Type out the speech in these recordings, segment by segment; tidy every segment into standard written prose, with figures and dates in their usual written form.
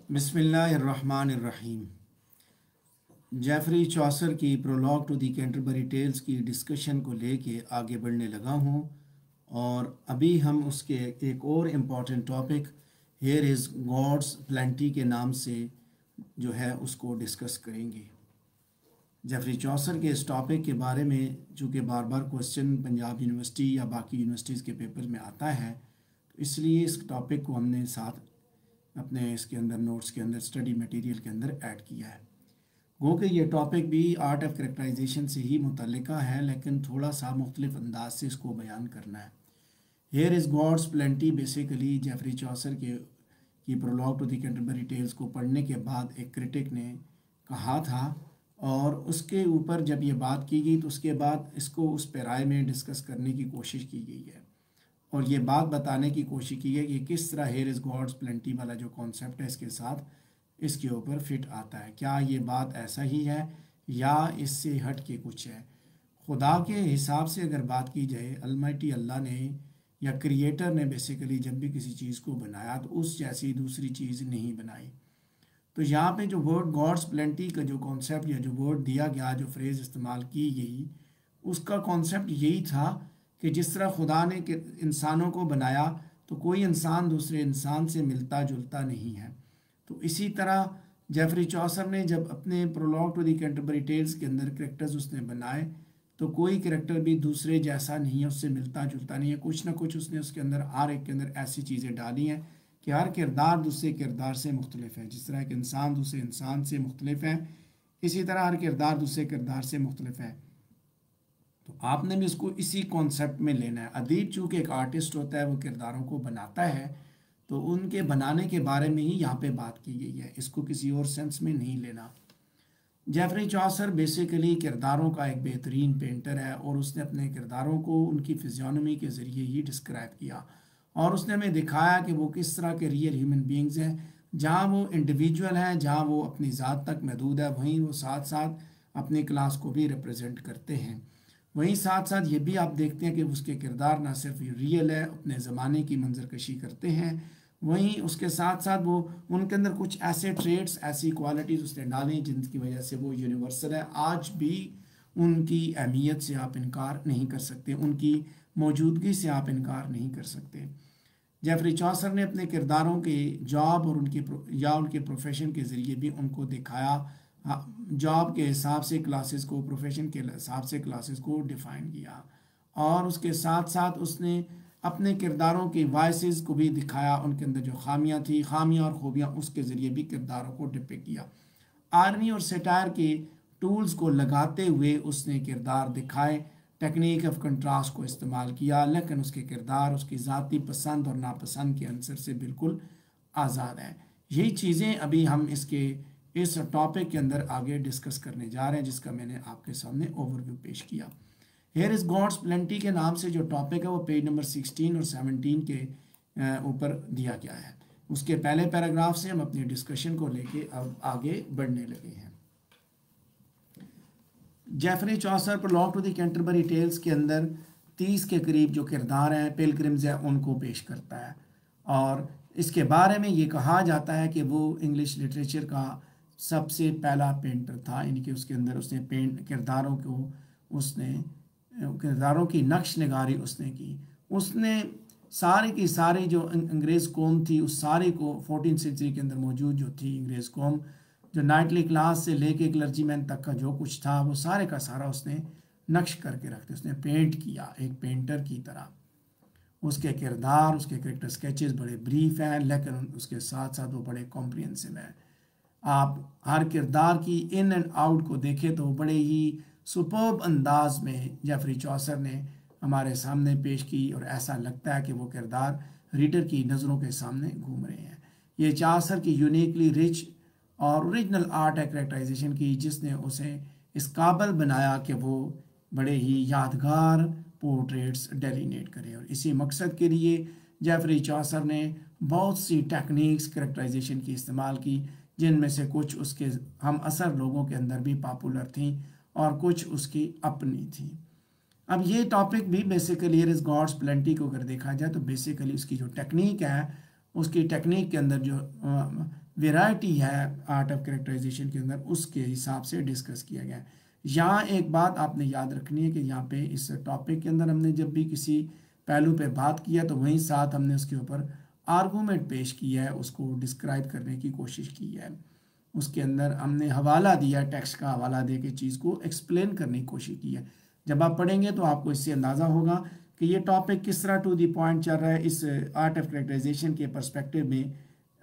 बिस्मिल्लाहिर्रहमानिर्रहीम। Geoffrey Chaucer की prologue to the Canterbury Tales की डिस्कशन को लेके आगे बढ़ने लगा हूँ और अभी हम उसके एक और important topic here is God's plenty के नाम से जो है उसको डिस्कस करेंगे। जेफरी चौसर के इस टॉपिक के बारे में चूँकि बार बार क्वेश्चन पंजाब यूनिवर्सिटी या बाकी यूनिवर्सिटीज़ के पेपर में आता है, तो इसलिए इस टॉपिक को हमने साथ अपने इसके अंदर नोट्स के अंदर स्टडी मटेरियल के अंदर ऐड किया है। गो कि ये टॉपिक भी आर्ट ऑफ करेक्टराइजेशन से ही मुतल्लिका है, लेकिन थोड़ा सा मुख्तलिफ अंदाज से इसको बयान करना है। Here is God's plenty basically Geoffrey Chaucer के की prologue to the Canterbury Tales को पढ़ने के बाद एक क्रिटिक ने कहा था और उसके ऊपर जब ये बात की गई तो उसके बाद इसको उस पैराए में डिस्कस करने की कोशिश की गई है और ये बात बताने की कोशिश की है कि किस तरह हेयर इज़ गॉड्स प्लेंटी वाला जो कॉन्सेप्ट है इसके साथ इसके ऊपर फिट आता है। क्या ये बात ऐसा ही है या इससे हट के कुछ है। खुदा के हिसाब से अगर बात की जाए, अलमाइटी अल्लाह ने या क्रिएटर ने बेसिकली जब भी किसी चीज़ को बनाया तो उस जैसी दूसरी चीज़ नहीं बनाई। तो यहाँ पे जो वर्ड गॉड्स प्लेंटी का जो कॉन्सेप्ट या जो वर्ड दिया गया, जो फ्रेज़ इस्तेमाल की गई, उसका कॉन्सेप्ट यही था कि जिस तरह खुदा ने इंसानों को बनाया तो कोई इंसान दूसरे इंसान से मिलता जुलता नहीं है। तो इसी तरह जेफरी चौसर ने जब अपने prologue to the Canterbury Tales के अंदर कैरेक्टर्स उसने बनाए तो कोई कैरेक्टर भी दूसरे जैसा नहीं है, उससे मिलता जुलता नहीं है। कुछ ना कुछ उसने उसके अंदर हर एक के अंदर ऐसी चीज़ें डाली हैं कि हर किरदार दूसरे किरदार से मुख्तलिफ है। जिस तरह एक इंसान दूसरे इंसान से मुख्तलिफ है, इसी तरह हर किरदार दूसरे किरदार से मुख्तलिफ है। तो आपने भी इसको इसी कॉन्सेप्ट में लेना है। अदीब चूँकि एक आर्टिस्ट होता है, वो किरदारों को बनाता है, तो उनके बनाने के बारे में ही यहाँ पे बात की गई है, इसको किसी और सेंस में नहीं लेना। जेफरी चौसर बेसिकली किरदारों का एक बेहतरीन पेंटर है और उसने अपने किरदारों को उनकी फिजियोनमी के ज़रिए ही डिस्क्राइब किया और उसने हमें दिखाया कि वो किस तरह के रियल ह्यूमन बींग्स हैं। जहाँ वो इंडिविजुअल हैं, जहाँ वो अपनी ज़ात तक महदूद है, वहीं वो साथ साथ अपनी क्लास को भी रिप्रेजेंट करते हैं। वहीं साथ साथ ये भी आप देखते हैं कि उसके किरदार ना सिर्फ रियल है, अपने ज़माने की मंजरकशी करते हैं, वहीं उसके साथ साथ वो उनके अंदर कुछ ऐसे ट्रेड्स, ऐसी क्वालिटीज़ उसने डाली जिनकी वजह से वो यूनिवर्सल है। आज भी उनकी अहमियत से आप इनकार नहीं कर सकते, उनकी मौजूदगी से आप इनकार नहीं कर सकते। जेफरी चौसर ने अपने किरदारों के जॉब और उनके प्रोफेशन के ज़रिए भी उनको दिखाया। जॉब के हिसाब से क्लासेस को, प्रोफेशन के हिसाब से क्लासेस को डिफ़ाइन किया और उसके साथ साथ उसने अपने किरदारों के वॉइसेस को भी दिखाया, उनके अंदर जो खामियां थी, खामियां और खूबियां, उसके ज़रिए भी किरदारों को डिपिक्ट किया। आर्मी और सेटायर के टूल्स को लगाते हुए उसने किरदार दिखाए, टेक्निक ऑफ कंट्रास्ट को इस्तेमाल किया, लेकिन उसके किरदार उसकी ज़ाती पसंद और नापसंद के अंसर से बिल्कुल आज़ाद है। यही चीज़ें अभी हम इस टॉपिक के अंदर आगे डिस्कस करने जा रहे हैं, जिसका मैंने आपके सामने ओवरव्यू पेश किया। हेयर इज़ गॉड्स प्लेंटी के नाम से जो टॉपिक है वो पेज नंबर 16 और 17 के ऊपर दिया गया है। उसके पहले पैराग्राफ से हम अपनी डिस्कशन को लेके अब आगे बढ़ने लगे हैं। Geoffrey Chaucer prologue to the Canterbury Tales के अंदर 30 के करीब जो किरदार हैं, पिलग्रिम्स हैं, उनको पेश करता है और इसके बारे में ये कहा जाता है कि वो इंग्लिश लिटरेचर का सबसे पहला पेंटर था। इनके उसके अंदर उसने किरदारों की नक्श निगारी उसने की। उसने सारी की सारी जो अंग्रेज़ कौम थी, उस सारी को 14th सेंचुरी के अंदर मौजूद जो थी अंग्रेज़ कौम, जो नाइटली क्लास से लेके क्लर्जीमैन तक का जो कुछ था, वो सारे का सारा उसने नक्श करके रखते, उसने पेंट किया एक पेंटर की तरह। उसके किरदार, उसके कैरेक्टर स्केचेस बड़े ब्रीफ हैं, लेकिन उसके साथ साथ वो बड़े कॉम्प्रिहेंसिव हैं। आप हर किरदार की इन एंड आउट को देखें तो बड़े ही सुपर्ब अंदाज में जेफरी चौसर ने हमारे सामने पेश की और ऐसा लगता है कि वो किरदार रीडर की नज़रों के सामने घूम रहे हैं। ये चौसर की यूनिकली रिच और ओरिजिनल आर्ट है कैरेक्टराइजेशन की, जिसने उसे इस काबिल बनाया कि वो बड़े ही यादगार पोर्ट्रेट्स डेलिनेट करें। और इसी मकसद के लिए जेफरी चौसर ने बहुत सी टेक्निक्स कैरेक्टराइजेशन की इस्तेमाल की, जिनमें से कुछ उसके हम असर लोगों के अंदर भी पॉपुलर थी और कुछ उसकी अपनी थी। अब ये टॉपिक भी basically here is God's plenty को अगर देखा जाए तो बेसिकली उसकी जो टेक्निक है, उसकी टेक्निक के अंदर जो वैरायटी है आर्ट ऑफ कैरेक्टराइजेशन के अंदर, उसके हिसाब से डिस्कस किया गया है। यहाँ एक बात आपने याद रखनी है कि यहाँ पे इस टॉपिक के अंदर हमने जब भी किसी पहलू पे बात किया तो वहीं साथ हमने उसके ऊपर आर्गूमेंट पेश किया है, उसको डिस्क्राइब करने की कोशिश की है। उसके अंदर हमने हवाला दिया, टेक्स्ट का हवाला दे के चीज़ को एक्सप्लेन करने की कोशिश की है। जब आप पढ़ेंगे तो आपको इससे अंदाज़ा होगा कि ये टॉपिक किस तरह टू दी पॉइंट चल रहा है इस आर्ट ऑफ कैरेक्टराइजेशन के पर्सपेक्टिव में,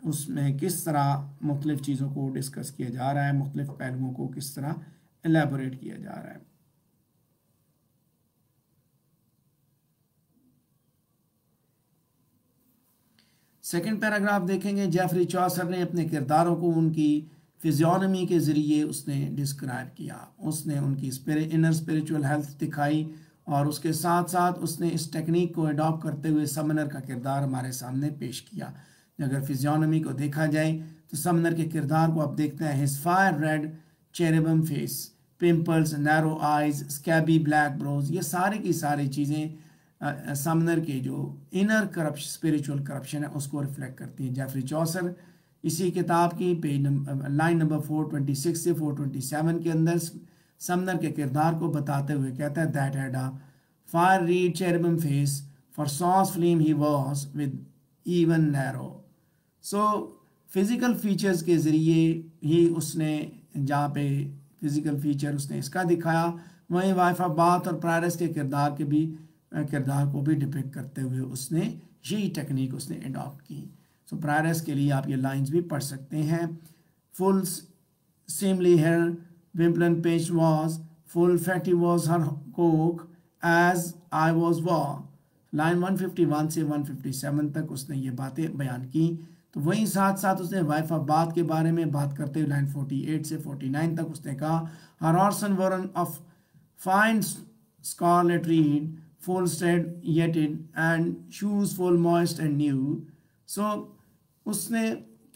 उसमें किस तरह मुख्तलिफ़ चीज़ों को डिस्कस किया जा रहा है, मुख्तलिफ़ पहलुओं को किस तरह एलेबोरेट किया जा रहा है। सेकंड पैराग्राफ देखेंगे, जेफरी चॉसर ने अपने किरदारों को उनकी फिजियोनमी के ज़रिए उसने डिस्क्राइब किया, उसने उनकी इनर स्पिरिचुअल हेल्थ दिखाई और उसके साथ साथ उसने इस टेक्निक को अडॉप्ट करते हुए समनर का किरदार हमारे सामने पेश किया। अगर फिजियोनमी को देखा जाए तो समनर के किरदार को आप देखते हैं, his fire red cherubim face, pimples, narrow eyes, scabby black brows, ये सारी की सारी चीज़ें समनर के जो इनर करप्शन, स्पिरिचुअल करप्शन है उसको रिफ्लेक्ट करती हैं। जेफरी चॉसर इसी किताब की लाइन नंबर 426 से 427 के अंदर समनर के किरदार को बताते हुए कहता है, that had a fire red cherubim face, for sauce flame he was with even narrow. So physical features के ज़रिए ही उसने, जहाँ पे फिज़िकल फीचर उसने इसका दिखाया, वहीं वाइफ ऑफ बाथ और प्रायरस के किरदार को भी डिपिक्ट करते हुए उसने यही टेक्निक उसने अडॉप्ट की। सो प्रायरस के लिए आप ये लाइंस भी पढ़ सकते हैं, full seemly hair wimpling paste was, full fatty was her कोक as I was war. Line 151 से 157 तक उसने ये बातें बयान की। तो वहीं साथ साथ उसने वाइफ ऑफ बाथ के बारे में बात करते हुए लाइन 48 से 49 तक उसने कहा, her hosen weren of fine scarlet red, full straight yetted and shoes full moist and new। So उसने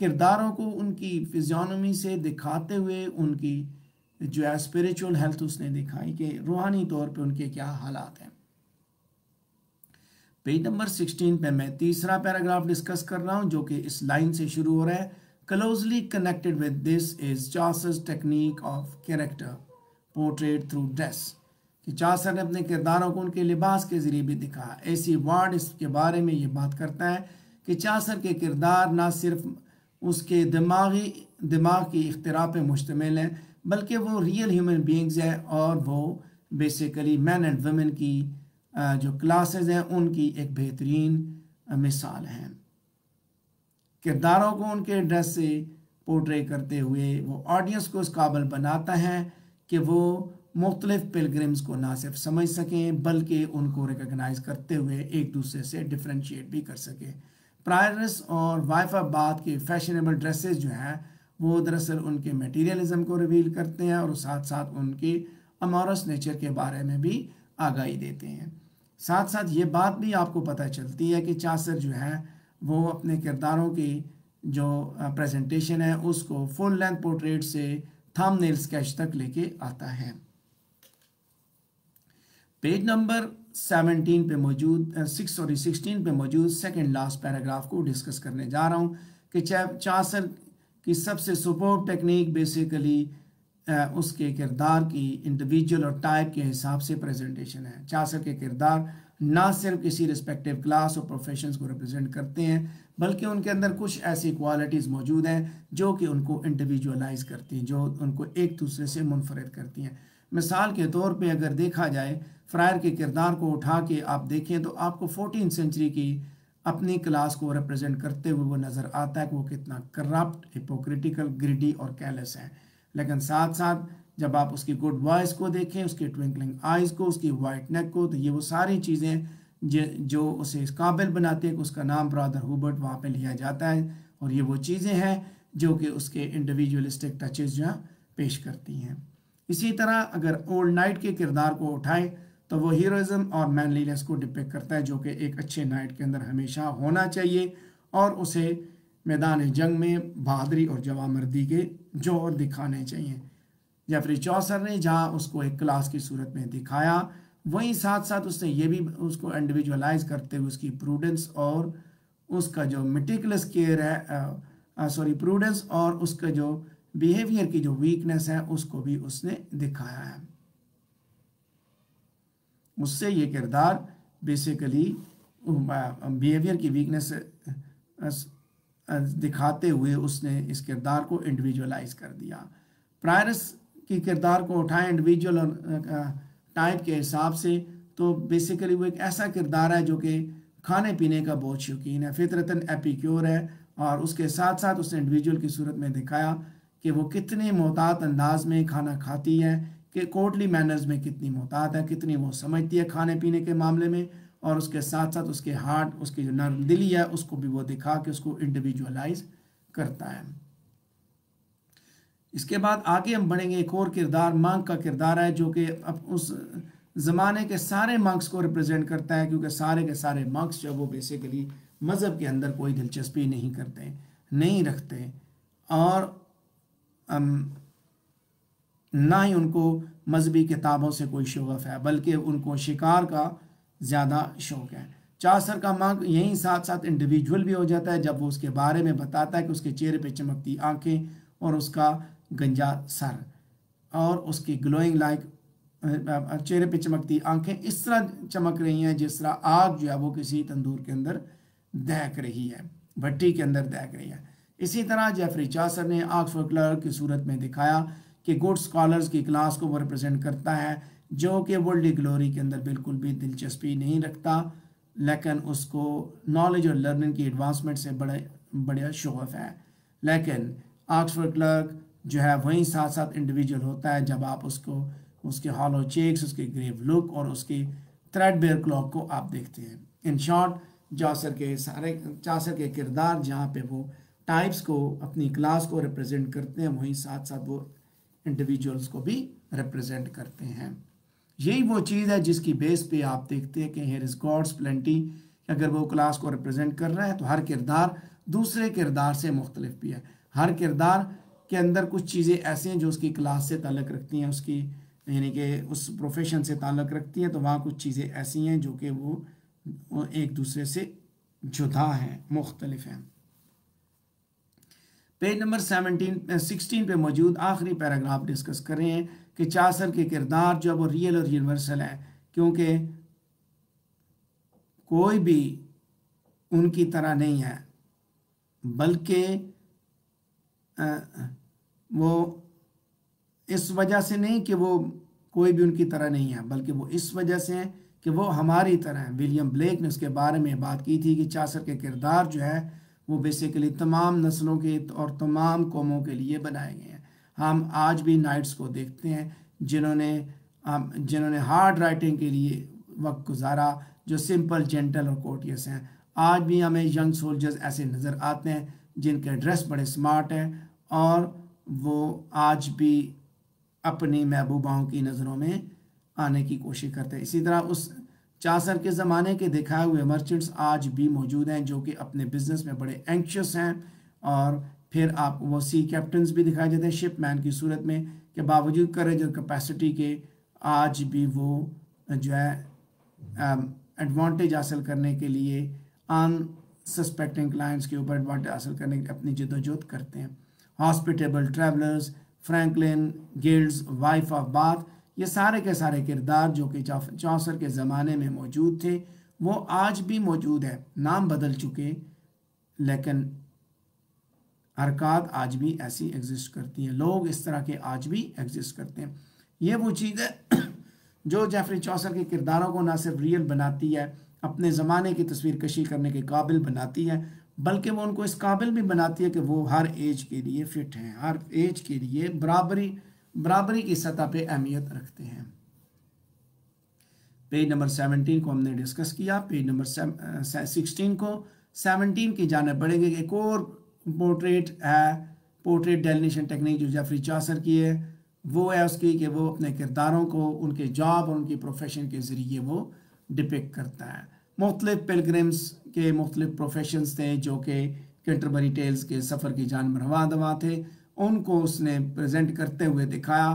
किरदारों को उनकी फिजियोनमी से दिखाते हुए उनकी जो है स्पिरिचुअल हेल्थ उसने दिखाई कि रूहानी तौर पे उनके क्या हालात हैं। पेज नंबर 16 पे मैं तीसरा पैराग्राफ डिस्कस कर रहा हूँ जो कि इस लाइन से शुरू हो रहा है, closely connected with this is Chaucer's technique of character portrait through dress. कि चॉसर ने अपने किरदारों को उनके लिबास के ज़रिए भी दिखाया। ऐसी वर्ड इसके बारे में ये बात करता है कि चॉसर के किरदार ना सिर्फ उसके दिमाग की इख्तिरा पे मुश्तमिल है, बल्कि वो रियल ह्यूमन बीइंग्स है और वो बेसिकली मैन एंड वुमेन की जो क्लासेस हैं उनकी एक बेहतरीन मिसाल हैं। किरदारों को उनके ड्रेस से पोर्ट्रे करते हुए वो ऑडियंस को इस काबिल बनाता है कि वो मुख्तलिफ पिलग्रिम्स को ना सिर्फ समझ सकें बल्कि उनको रिकग्नाइज करते हुए एक दूसरे से डिफ्रेंशिएट भी कर सकें। प्रायरस और वाइफ ऑफ बाथ के फैशनेबल ड्रेसेस जो हैं वो दरअसल उनके मटीरियलिज्म को रिवील करते हैं और साथ साथ उनके अमोरस नेचर के बारे में भी आगाही देते हैं। साथ साथ ये बात भी आपको पता चलती है कि चॉसर जो है वो अपने किरदारों की जो प्रेजेंटेशन है उसको फुल लेंथ पोर्ट्रेट से थंबनेल स्केच तक लेके आता है। पेज नंबर 16 पे मौजूद सेकंड लास्ट पैराग्राफ को डिस्कस करने जा रहा हूँ कि चॉसर की सबसे सुपर्ब टेक्निक बेसिकली उसके किरदार की इंडिविजुअल और टाइप के हिसाब से प्रेजेंटेशन है। चॉसर के किरदार ना सिर्फ किसी रिस्पेक्टिव क्लास और प्रोफेशंस को रिप्रेजेंट करते हैं बल्कि उनके अंदर कुछ ऐसी क्वालिटीज़ मौजूद हैं जो कि उनको इंडिविजुअलाइज करती हैं, जो उनको एक दूसरे से मुनफरद करती हैं। मिसाल के तौर पे अगर देखा जाए फ्रायर के किरदार को उठा के आप देखें तो आपको 14वीं सेंचुरी की अपनी क्लास को रिप्रेजेंट करते हुए वो नज़र आता है कि वो कितना करप्ट, हिपोक्रिटिकल, ग्रिडी और कैलेस है। लेकिन साथ साथ जब आप उसकी गुड वॉइस को देखें, उसकी ट्विंकलिंग आइज़ को, उसकी वाइट नेक को, तो ये वो सारी चीज़ें जो उसे इस काबिल बनाती है कि उसका नाम ब्रदर हुबर्ट वहाँ पे लिया जाता है और ये वो चीज़ें हैं जो कि उसके इंडिविजुअलिस्टिक टचेस जो पेश करती हैं। इसी तरह अगर ओल्ड नाइट के किरदार को उठाएं तो वो हीरोइज्म और मैनलीनेस को डिपिक्ट करता है जो कि एक अच्छे नाइट के अंदर हमेशा होना चाहिए और उसे मैदान जंग में बहादुरी और जवामर्दी के जोर दिखाने चाहिए। जेफरी चॉसर ने जहाँ उसको एक क्लास की सूरत में दिखाया वहीं साथ साथ उसने ये भी उसको इंडिविजुअलाइज करते हुए उसकी प्रूडेंस और उसका जो मेटिकुलस केयर है प्रूडेंस और उसका जो बिहेवियर की जो वीकनेस है उसको भी उसने दिखाया है। उससे ये किरदार बेसिकली बिहेवियर की वीकनेस दिखाते हुए उसने इस किरदार को इंडिविजुअलाइज कर दिया। प्रायरस की किरदार को उठाएं इंडिविजुअल और टाइप के हिसाब से, तो बेसिकली वो एक ऐसा किरदार है जो कि खाने पीने का बहुत शौकीन है, फितरतन एपिक्योर है, और उसके साथ साथ उसने इंडिविजुअल की सूरत में दिखाया कि वो कितने मोहतात अंदाज में खाना खाती है, कि कोर्टली मैनर्स में कितनी मोहतात है, कितनी वो समझती है खाने पीने के मामले में, और उसके साथ साथ उसके हार्ट, उसकी जो नर्म दिली है उसको भी वो दिखा के उसको इंडिविजुअलाइज करता है। इसके बाद आगे हम बढ़ेंगे, एक और किरदार मंक का किरदार है जो कि अब उस ज़माने के सारे मंक्स को रिप्रेजेंट करता है, क्योंकि सारे के सारे मंक्स जो वो बेसिकली मज़हब के अंदर कोई दिलचस्पी नहीं करते, नहीं रखते, और ना ही उनको मजहबी किताबों से कोई शौक़ है, बल्कि उनको शिकार का ज़्यादा शौक़ है। चासर का मंक यहीं साथ साथ इंडिविजुअल भी हो जाता है जब वो उसके बारे में बताता है कि उसके चेहरे पे चमकती आंखें और उसका गंजा सर और उसकी ग्लोइंग लाइक चेहरे पे चमकती आंखें इस तरह चमक रही हैं जिस तरह आग जो है वो किसी तंदूर के अंदर दहक रही है, भट्टी के अंदर दहक रही है। इसी तरह जेफरी चासर ने ऑक्सफोर्ड क्लर्क की सूरत में दिखाया कि गुड स्कॉलर्स की क्लास को वो रिप्रेजेंट करता है जो कि वर्ल्डली ग्लोरी के अंदर बिल्कुल भी दिलचस्पी नहीं रखता, लेकिन उसको नॉलेज और लर्निंग की एडवांसमेंट से बड़ा शौक़ है। लेकिन ऑक्सफोर्ड क्लर्क जो है वहीं साथ साथ इंडिविजुअल होता है जब आप उसको उसके हॉलो चेक्स, उसके ग्रेव लुक और उसकी थ्रेडबेयर क्लॉक को आप देखते हैं। इन शॉर्ट चासर के किरदार जहाँ पे वो टाइप्स को, अपनी क्लास को रिप्रेजेंट करते हैं, वहीं साथ साथ वो इंडिविजुअल्स को भी रिप्रेजेंट करते हैं। यही वो चीज़ है जिसकी बेस पे आप देखते हैं कि हियर इज़ गॉड्स प्लेंटी, अगर वो क्लास को रिप्रेजेंट कर रहा है तो हर किरदार दूसरे किरदार से मुख्तलिफ भी है। हर किरदार के अंदर कुछ चीज़ें ऐसी हैं जो उसकी क्लास से ताल्लुक़ रखती हैं, उसकी यानी कि उस प्रोफेशन से ताल्लुक़ रखती हैं, तो वहाँ कुछ चीज़ें ऐसी हैं जो कि वो एक दूसरे से जुदा हैं, मुख्तलिफ हैं। पेज नंबर 16 पे मौजूद आखिरी पैराग्राफ डिस्कस कर रहे हैं कि चासर के किरदार जो वो रियल और यूनिवर्सल है, क्योंकि कोई भी उनकी तरह नहीं है, बल्कि वो इस वजह से नहीं कि वो कोई भी उनकी तरह नहीं है, बल्कि वो इस वजह से है कि वो हमारी तरह है। विलियम ब्लेक ने उसके बारे में बात की थी कि चासर के किरदार जो है वो बेसिकली तमाम नस्लों के और तमाम कौमों के लिए बनाए गए हैं। हम आज भी नाइट्स को देखते हैं जिन्होंने हार्ड राइटिंग के लिए वक्त गुजारा, जो सिंपल, जेंटल और कोर्टियस हैं। आज भी हमें यंग सोल्जर्स ऐसे नज़र आते हैं जिनके ड्रेस बड़े स्मार्ट हैं और वो आज भी अपनी महबूबाओं की नज़रों में आने की कोशिश करते हैं। इसी तरह उस चासर के ज़माने के दिखाए हुए मर्चेंट्स आज भी मौजूद हैं जो कि अपने बिजनेस में बड़े एंक्शस हैं, और फिर आपको वो सी कैप्टन्स भी दिखाए जाते हैं शिप मैन की सूरत में, के बावजूद करेज और कैपेसिटी के आज भी वो जो है एडवांटेज हासिल करने के लिए अनसस्पेक्टिंग क्लाइंट्स के ऊपर एडवांटेज हासिल करने की अपनी जद्दोजहद करते हैं। Hospitable travellers, Franklin, guilds, wife of bath, ये सारे के सारे किरदार जो कि चासर के ज़माने में मौजूद थे वो आज भी मौजूद है, नाम बदल चुके, लेकिन हरकत आज भी ऐसी एग्जिस्ट करती हैं, लोग इस तरह के आज भी एग्जिस्ट करते हैं। ये वो चीज़ है जो जेफरी चासर के किरदारों को ना सिर्फ रियल बनाती है, अपने ज़माने की तस्वीर कशी करने के काबिल बनाती है, बल्कि वो उनको इस काबिल भी बनाती है कि वो हर एज के लिए फ़िट हैं, हर एज के लिए बराबरी की सतह पे अहमियत रखते हैं। पेज नंबर 17 को हमने डिस्कस किया। पेज नंबर 16 को 17 की जानिब बढ़ेंगे। एक और पोर्ट्रेट है, पोर्ट्रेट डेलिनेशन टेक्निक जो जेफरी चासर की है, वो है उसकी कि वो अपने किरदारों को उनके जॉब और उनकी प्रोफेशन के ज़रिए वो डिपिक्ट करता है। मुख्तलिफ पिलग्रिम्स के मुख्तलिफ प्रोफेशंस थे जो कि कैंटरबरी टेल्स के सफ़र की जानब रवा थे, उनको उसने प्रेजेंट करते हुए दिखाया।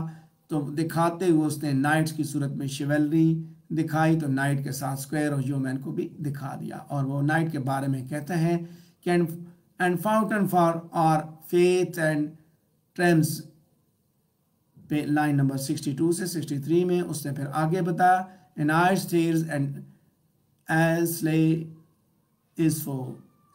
तो दिखाते हुए उसने नाइट्स की सूरत में शिवेलरी दिखाई, तो नाइट के साथ स्क्वायर और ह्यूमन को भी दिखा दिया, और वो नाइट के बारे में कहते हैं कि and fountain for are faith and trams पे लाइन नंबर 62 से 63 में उसने फिर आगे बताया एन आइस टेल्स एंड एस्ले इज फो।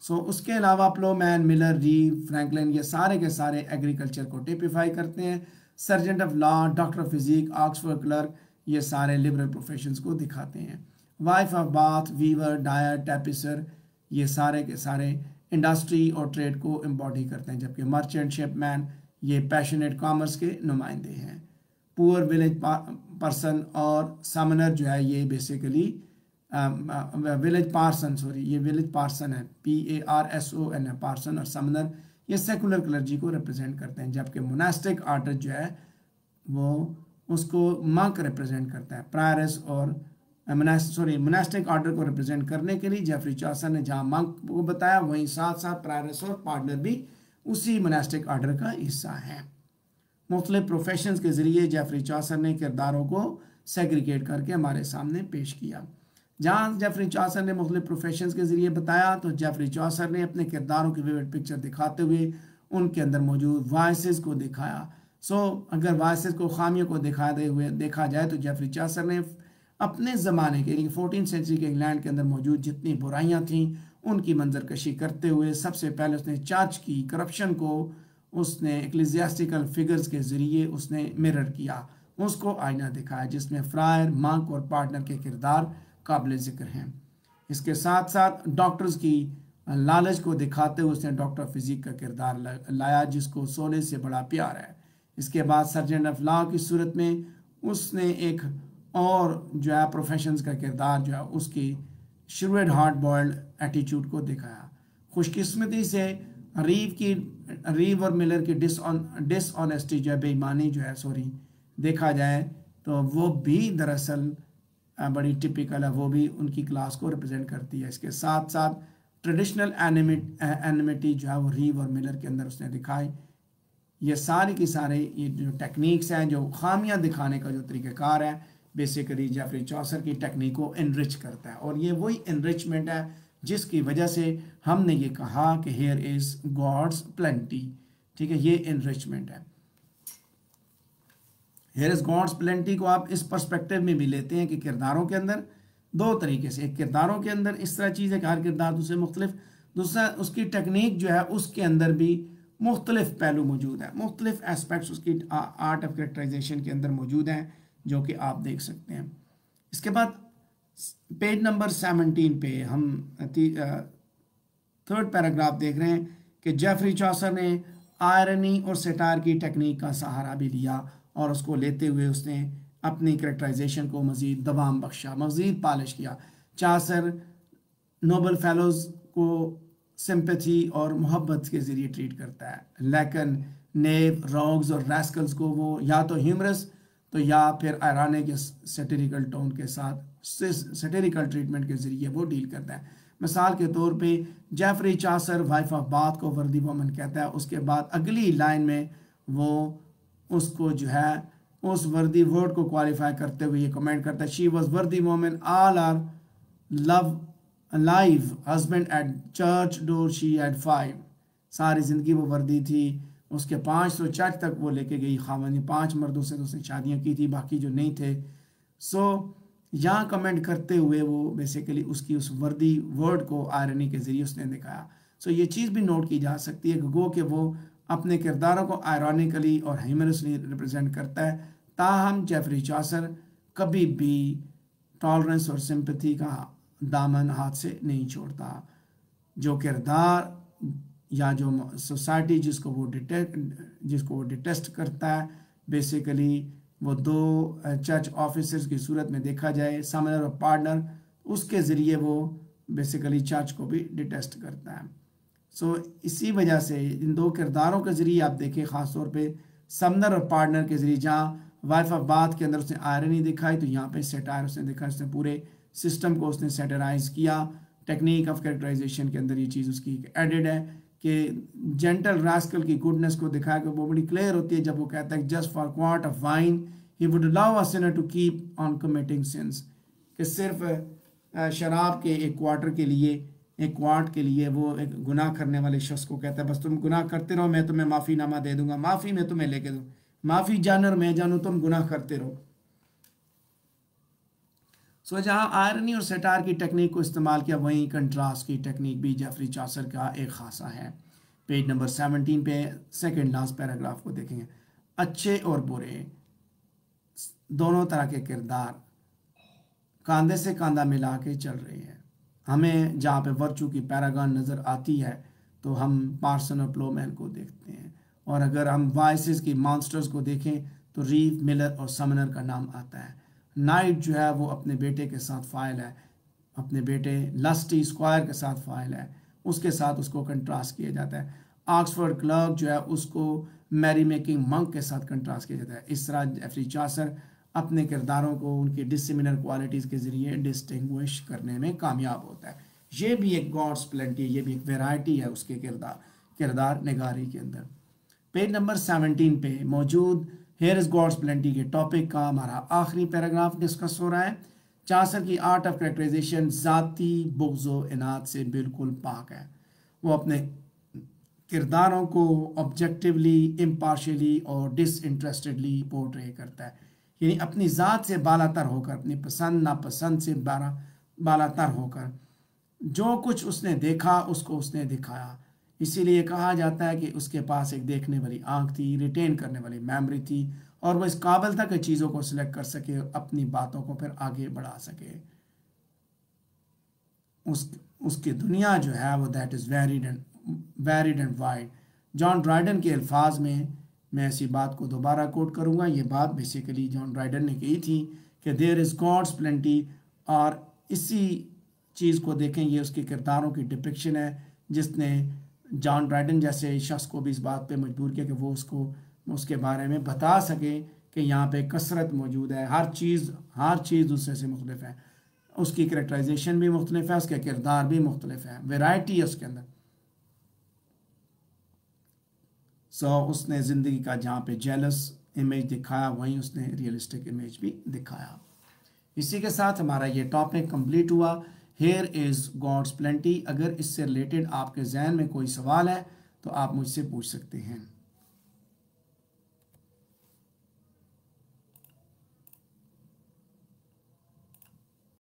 सो उसके अलावा प्लोमैन, मिलर, रीव, फ्रैंकलिन ये सारे के सारे एग्रीकल्चर को टिपिफाई करते हैं। Sergeant of law, doctor of physic, Oxford clerk ये सारे लिबरल प्रोफेशंस को दिखाते हैं। Wife of Bath, weaver, dyer, tapicer ये सारे के सारे इंडस्ट्री और ट्रेड को एम्बॉडी करते हैं, जबकि मर्चेंट, शिपमैन ये पैशनेट कॉमर्स के नुमाइंदे हैं। पुअर विलेज पर्सन और समनर जो है ये बेसिकली विलेज पार्सन है, PARSON है पार्सन, और समनर ये सेकुलर क्लर्जी को रिप्रेजेंट करते हैं, जबकि मोनास्टिक आर्डर जो है वो उसको मंक रिप्रेजेंट करता है। प्रायरस और मोनास्टिक आर्डर को रिप्रेजेंट करने के लिए जेफरी चॉसर ने जहाँ मंक को बताया वहीं साथ साथ प्रायरस और पार्टनर भी उसी मोनास्टिक आर्डर का हिस्सा है। मुख्तलिफ प्रोफेशंस के ज़रिए जेफरी चॉसर ने किरदारों को सेग्रीगेट करके हमारे सामने पेश किया। जहाँ जेफरी चॉसर ने मुख्तलिफ प्रोफेशंस के ज़रिए बताया, तो जेफरी चॉसर ने अपने किरदारों की विविड पिक्चर दिखाते हुए उनके अंदर मौजूद वाइसेस को दिखाया। अगर वाइसेस को, खामियों को दिखाते हुए देखा जाए तो जेफरी चॉसर ने अपने ज़माने के 14वीं सेंचुरी के इंग्लैंड के अंदर मौजूद जितनी बुराइयाँ थीं उनकी मंजरकशी करते हुए सबसे पहले उसने चर्च की करप्शन को उसने एक्लेसियास्टिकल फिगर्स के ज़रिए उसने मिरर किया, उसको आईना दिखाया, जिसमें फ्रायर, मंक और पार्टनर के किरदार काबिल ज़िक्र हैं। इसके साथ साथ डॉक्टर्स की लालच को दिखाते हुए उसने डॉक्टर फिजिक का किरदार लाया, जिसको सोने से बड़ा प्यार है। इसके बाद सर्जेंट ऑफ लॉ की सूरत में उसने एक और जो है प्रोफेशंस का किरदार जो है उसकी श्रूड हार्ड बॉइल्ड एटीट्यूड को दिखाया। खुशकिस्मती से रीव और मिलर की डिसऑनेस्टी जो है, बेईमानी जो है देखा जाए तो वो भी दरअसल बड़ी टिपिकल है, वो भी उनकी क्लास को रिप्रेजेंट करती है। इसके साथ साथ ट्रेडिशनल एनिमिटी जो है वो रीव और मिलर के अंदर उसने दिखाई। ये सारे की सारे ये जो टेक्निक्स हैं, जो खामियां दिखाने का जो तरीक़ाकार है, बेसिकली जेफरी चॉसर की टेक्निक को एनरिच करता है, और ये वही एनरिचमेंट है जिसकी वजह से हमने ये कहा कि हियर इज़ गॉड्स प्लेंटी। ठीक है, ये एनरिचमेंट है। हियर इज़ गॉड्स प्लेंटी को आप इस पर्सपेक्टिव में भी लेते हैं कि किरदारों के अंदर दो तरीके से, एक किरदारों के अंदर इस तरह चीज़ है कि हर किरदार दूसरे मुख्तलिफ, दूसरा उसकी टेक्निक जो है उसके अंदर भी मुख्तलिफ पहलू मौजूद है, मुख्तलिफ एस्पेक्ट्स उसकी आर्ट ऑफ कैरेक्टराइजेशन के अंदर मौजूद हैं, जो कि आप देख सकते हैं। इसके बाद पेज नंबर 17 पे हम थर्ड पैराग्राफ देख रहे हैं कि जेफरी चॉसर ने आयरनी और सेटायर की टेक्निक का सहारा भी लिया, और उसको लेते हुए उसने अपनी कैरेक्टराइजेशन को मज़ीद दवाम बख्शा, मज़ीद पॉलिश किया। चॉसर नोबल फेलोज़ को सिंपैथी और मोहब्बत के ज़रिए ट्रीट करता है, लेकिन नेव, रॉग्स और रैस्कल्स को वो या तो ह्यूमरस तो या फिर आयरानिक या सैटिरिकल टोन के साथ सैटिरिकल ट्रीटमेंट के ज़रिए वो डील करता है। मिसाल के तौर पे Geoffrey Chaucer wife of Bath को वर्दी वोमन कहता है, उसके बाद अगली लाइन में वो उसको जो है उस वर्दी वर्ड को क्वालिफाई करते हुए ये कमेंट करता है, she was worthy woman all her love life husband at church door she had 5। सारी ज़िंदगी वो वर्दी थी, उसके 500 चर्च तक वो लेके गई, खामनी 5 मर्दों से तो उसने शादियाँ की थी, बाकी जो नहीं थे। यहाँ कमेंट करते हुए वो बेसिकली उसकी उस वर्दी वर्ड को आयरनी के ज़रिए उसने दिखाया। ये चीज़ भी नोट की जा सकती है कि गो कि वो अपने किरदारों को आयरॉनिकली और ह्यूमरसली रिप्रेजेंट करता है, ताहम जेफरी चॉसर कभी भी टॉलरेंस और सिंपैथी का दामन हाथ से नहीं छोड़ता। जो किरदार या जो सोसाइटी जिसको वो डिटेस्ट करता है, बेसिकली वो दो चर्च ऑफिसर्स की सूरत में देखा जाए, समनर और पार्टनर, उसके ज़रिए वो बेसिकली चर्च को भी डिटेस्ट करता है। इसी वजह से इन दो किरदारों के ज़रिए आप देखें, ख़ास तौर पे समनर और पार्टनर के ज़रिए, जहाँ वाइफ ऑफ बाथ के अंदर उसने आयरनी दिखाई, तो यहाँ पे सेटायर उसने दिखा, उसने पूरे सिस्टम को उसने सेटराइज किया। टेक्निक ऑफ कैरेक्टराइजेशन के अंदर ये चीज़ उसकी एडेड है कि जेंटल रास्कल की गुडनेस को दिखाया कि वो बड़ी क्लियर होती है जब वो कहता है just for quart of wine he would allow a sinner to keep on committing sins, कि सिर्फ शराब के एक क्वार्टर के लिए एक वाट के लिए वो एक गुनाह करने वाले शख्स को कहता है बस तुम गुनाह करते रहो, मैं तुम्हें माफ़ीनामा दे दूंगा, माफ़ी मैं तुम्हें लेके दूँ, माफ़ी जानर मैं जानूँ, तुम गुनाह करते रहो। सो जहाँ आयरनी और सेटार की टेक्निक को इस्तेमाल किया, वहीं कंट्रास्ट की टेक्निक भी जेफरी चॉसर का एक खासा है। पेज नंबर 17 पे सेकंड लास्ट पैराग्राफ को देखेंगे। अच्छे और बुरे दोनों तरह के किरदार कांधे से कांधा मिला के चल रहे हैं। हमें जहाँ पे वर्चू की पैरागन नज़र आती है तो हम पार्सन और प्लोमैन को देखते हैं, और अगर हम वाइसेस की मॉन्स्टर्स को देखें तो रीव, मिलर और समनर का नाम आता है। नाइट जो है वो अपने बेटे के साथ फाइल है, अपने बेटे लस्टी स्क्वायर के साथ फाइल है, उसके साथ उसको कंट्रास्ट किया जाता है। ऑक्सफोर्ड क्लर्क जो है उसको मैरी मेकिंग मंक के साथ कंट्रास्ट किया जाता है। इस तरह जेफरी चॉसर अपने किरदारों को उनकी डिसिमिलर क्वालिटीज़ के ज़रिए डिस्टिंग्विश करने में कामयाब होता है। ये भी एक गॉड्स प्लेंटी, ये भी एक वैरायटी है उसके किरदार निगारी के अंदर। पेज नंबर 17 पे मौजूद हेयर इज गॉड्स प्लेंटी के टॉपिक का हमारा आखिरी पैराग्राफ डिस्कस हो रहा है। चॉसर की आर्ट ऑफ कैरेक्टराइजेशन ज़ाती बुग़्ज़ व इनाद से बिल्कुल पाक है। वो अपने किरदारों को ऑब्जेक्टिवली, इम्पार्शियली और डिसइंटरेस्टेडली पोर्ट्रे करता है, यानी अपनी ज़ात से बालातर होकर, अपनी पसंद नापसंद से बालातर होकर जो कुछ उसने देखा उसको उसने दिखाया। इसीलिए कहा जाता है कि उसके पास एक देखने वाली आंख थी, रिटेन करने वाली मेमोरी थी, और वह इस काबिल था कि चीज़ों को सिलेक्ट कर सके और अपनी बातों को फिर आगे बढ़ा सके। उसकी दुनिया जो है वो that is varied and wide. John Dryden के अल्फाज में मैं ऐसी बात को दोबारा कोट करूँगा। ये बात बेसिकली जॉन ड्राइडन ने कही थी कि देयर इज़ गॉड्स प्लेंटी, और इसी चीज़ को देखें, ये उसके किरदारों की डिपिक्शन है जिसने जॉन ड्राइडन जैसे शख्स को भी इस बात पे मजबूर किया कि वो उसके बारे में बता सके कि यहाँ पे कसरत मौजूद है, हर चीज़ दूसरे से मुख्तलिफ है, उसकी कैरेक्टराइजेशन भी मुख्तलिफ है, उसके किरदार भी मुख्तलिफ है, वैरायटी है उसके अंदर। उसने ज़िंदगी का जहाँ पे जेलस इमेज दिखाया वहीं उसने रियलिस्टिक इमेज भी दिखाया। इसी के साथ हमारा ये टॉपिक कंप्लीट हुआ, हेयर इज़ गॉड्स प्लेंटी। अगर इससे रिलेटेड आपके जहन में कोई सवाल है तो आप मुझसे पूछ सकते हैं।